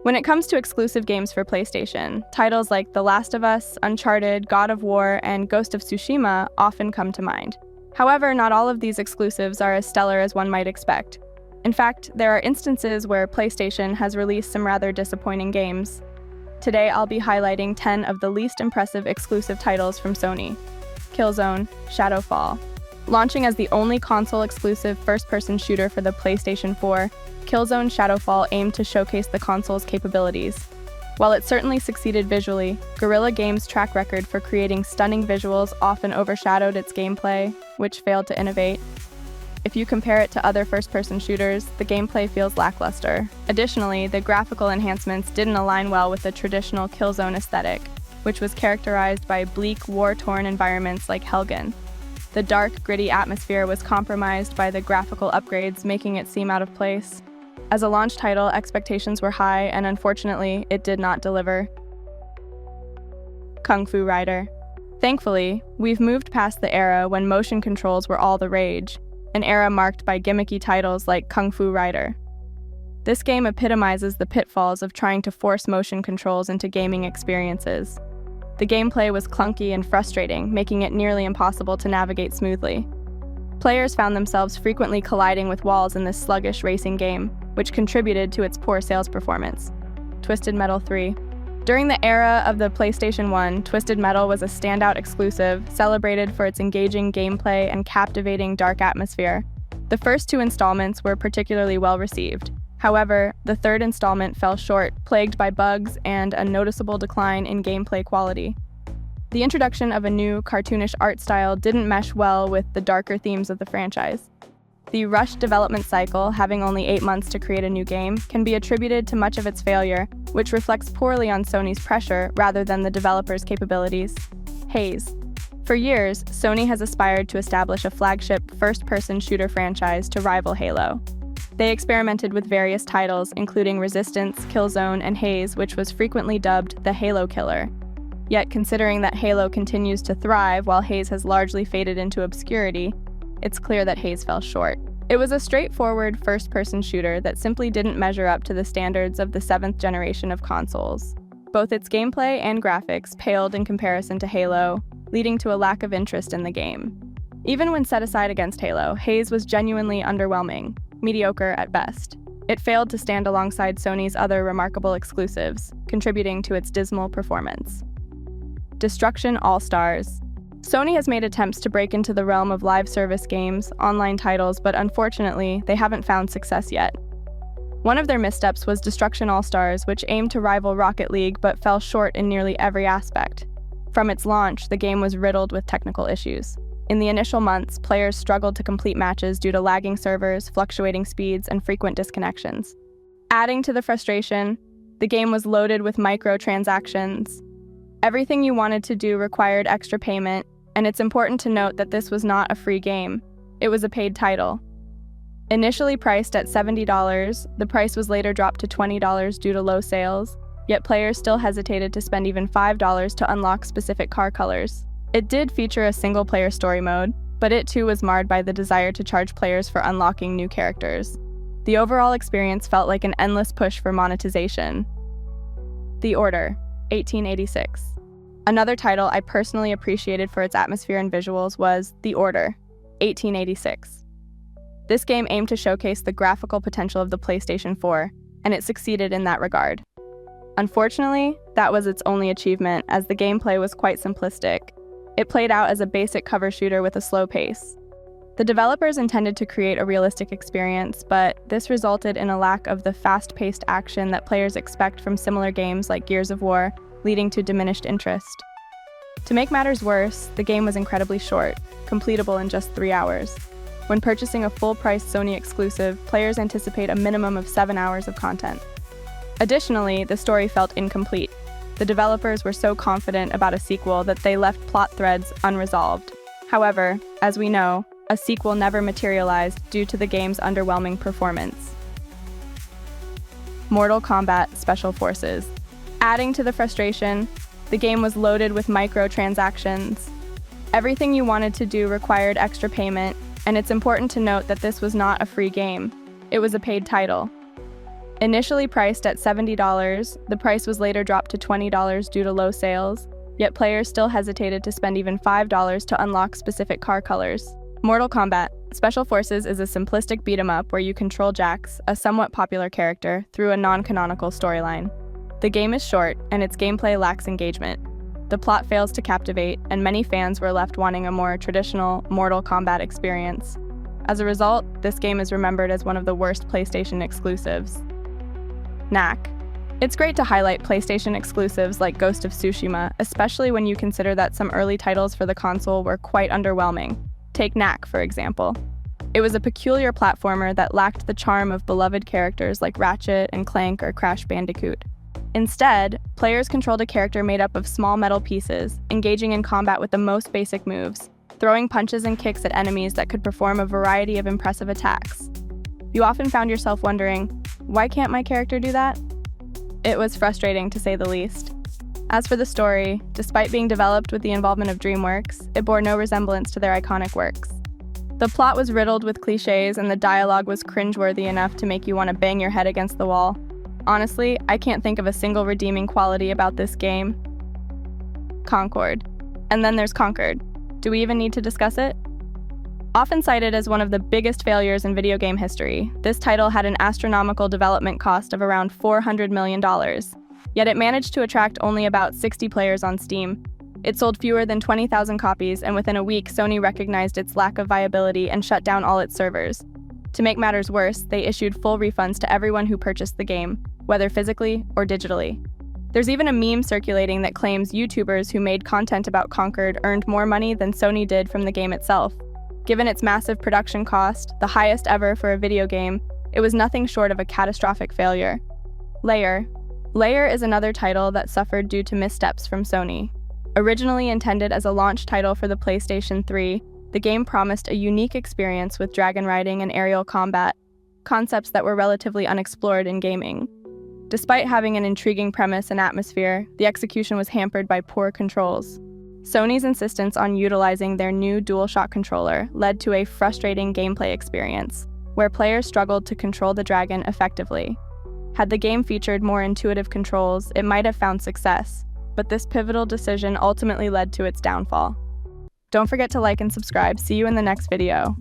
When it comes to exclusive games for PlayStation, titles like The Last of Us, Uncharted, God of War, and Ghost of Tsushima often come to mind. However, not all of these exclusives are as stellar as one might expect. In fact, there are instances where PlayStation has released some rather disappointing games. Today, I'll be highlighting 10 of the least impressive exclusive titles from Sony. Killzone, Shadowfall. Launching as the only console-exclusive first-person shooter for the PlayStation 4, Killzone Shadowfall aimed to showcase the console's capabilities. While it certainly succeeded visually, Guerrilla Games' track record for creating stunning visuals often overshadowed its gameplay, which failed to innovate. If you compare it to other first-person shooters, the gameplay feels lackluster. Additionally, the graphical enhancements didn't align well with the traditional Killzone aesthetic, which was characterized by bleak, war-torn environments like Helgen. The dark, gritty atmosphere was compromised by the graphical upgrades, making it seem out of place. As a launch title, expectations were high, and unfortunately, it did not deliver. Kung Fu Rider. Thankfully, we've moved past the era when motion controls were all the rage, an era marked by gimmicky titles like Kung Fu Rider. This game epitomizes the pitfalls of trying to force motion controls into gaming experiences. The gameplay was clunky and frustrating, making it nearly impossible to navigate smoothly. Players found themselves frequently colliding with walls in this sluggish racing game, which contributed to its poor sales performance. Twisted Metal 3. During the era of the PlayStation 1, Twisted Metal was a standout exclusive, celebrated for its engaging gameplay and captivating dark atmosphere. The first two installments were particularly well received. However, the third installment fell short, plagued by bugs and a noticeable decline in gameplay quality. The introduction of a new, cartoonish art style didn't mesh well with the darker themes of the franchise. The rushed development cycle, having only 8 months to create a new game, can be attributed to much of its failure, which reflects poorly on Sony's pressure rather than the developer's capabilities. Haze. For years, Sony has aspired to establish a flagship first-person shooter franchise to rival Halo. They experimented with various titles, including Resistance, Killzone, and Haze, which was frequently dubbed the Halo Killer. Yet, considering that Halo continues to thrive while Haze has largely faded into obscurity, it's clear that Haze fell short. It was a straightforward first-person shooter that simply didn't measure up to the standards of the 7th generation of consoles. Both its gameplay and graphics paled in comparison to Halo, leading to a lack of interest in the game. Even when set aside against Halo, Haze was genuinely underwhelming, mediocre at best. It failed to stand alongside Sony's other remarkable exclusives, contributing to its dismal performance. Destruction AllStars. Sony has made attempts to break into the realm of live service games, online titles, but unfortunately, they haven't found success yet. One of their missteps was Destruction AllStars, which aimed to rival Rocket League but fell short in nearly every aspect. From its launch, the game was riddled with technical issues. In the initial months, players struggled to complete matches due to lagging servers, fluctuating speeds, and frequent disconnections. Adding to the frustration, the game was loaded with microtransactions. Everything you wanted to do required extra payment, and it's important to note that this was not a free game. It was a paid title. Initially priced at $70, the price was later dropped to $20 due to low sales, yet players still hesitated to spend even $5 to unlock specific car colors. It did feature a single-player story mode, but it too was marred by the desire to charge players for unlocking new characters. The overall experience felt like an endless push for monetization. The Order, 1886. Another title I personally appreciated for its atmosphere and visuals was The Order, 1886. This game aimed to showcase the graphical potential of the PlayStation 4, and it succeeded in that regard. Unfortunately, that was its only achievement, as the gameplay was quite simplistic. It played out as a basic cover shooter with a slow pace. The developers intended to create a realistic experience, but this resulted in a lack of the fast-paced action that players expect from similar games like Gears of War, leading to diminished interest. To make matters worse, the game was incredibly short, completable in just 3 hours. When purchasing a full-price Sony exclusive, players anticipate a minimum of 7 hours of content. Additionally, the story felt incomplete. The developers were so confident about a sequel that they left plot threads unresolved. However, as we know, a sequel never materialized due to the game's underwhelming performance. Mortal Kombat Special Forces. Adding to the frustration, the game was loaded with microtransactions. Everything you wanted to do required extra payment, and it's important to note that this was not a free game. It was a paid title. Initially priced at $70, the price was later dropped to $20 due to low sales, yet players still hesitated to spend even $5 to unlock specific car colors. Mortal Kombat: Special Forces is a simplistic beat-em-up where you control Jax, a somewhat popular character, through a non-canonical storyline. The game is short, and its gameplay lacks engagement. The plot fails to captivate, and many fans were left wanting a more traditional Mortal Kombat experience. As a result, this game is remembered as one of the worst PlayStation exclusives. Knack. It's great to highlight PlayStation exclusives like Ghost of Tsushima, especially when you consider that some early titles for the console were quite underwhelming. Take Knack, for example. It was a peculiar platformer that lacked the charm of beloved characters like Ratchet and Clank or Crash Bandicoot. Instead, players controlled a character made up of small metal pieces, engaging in combat with the most basic moves, throwing punches and kicks at enemies that could perform a variety of impressive attacks. You often found yourself wondering, why can't my character do that? It was frustrating, to say the least. As for the story, despite being developed with the involvement of DreamWorks, it bore no resemblance to their iconic works. The plot was riddled with cliches, and the dialogue was cringeworthy enough to make you want to bang your head against the wall. Honestly, I can't think of a single redeeming quality about this game. Concord. And then there's Concord. Do we even need to discuss it? Often cited as one of the biggest failures in video game history, this title had an astronomical development cost of around $400 million. Yet it managed to attract only about 60 players on Steam. It sold fewer than 20,000 copies, and within a week, Sony recognized its lack of viability and shut down all its servers. To make matters worse, they issued full refunds to everyone who purchased the game, whether physically or digitally. There's even a meme circulating that claims YouTubers who made content about Concord earned more money than Sony did from the game itself. Given its massive production cost, the highest ever for a video game, it was nothing short of a catastrophic failure. Layer. Layer is another title that suffered due to missteps from Sony. Originally intended as a launch title for the PlayStation 3, the game promised a unique experience with dragon riding and aerial combat, concepts that were relatively unexplored in gaming. Despite having an intriguing premise and atmosphere, the execution was hampered by poor controls. Sony's insistence on utilizing their new DualShock controller led to a frustrating gameplay experience, where players struggled to control the dragon effectively. Had the game featured more intuitive controls, it might have found success, but this pivotal decision ultimately led to its downfall. Don't forget to like and subscribe. See you in the next video.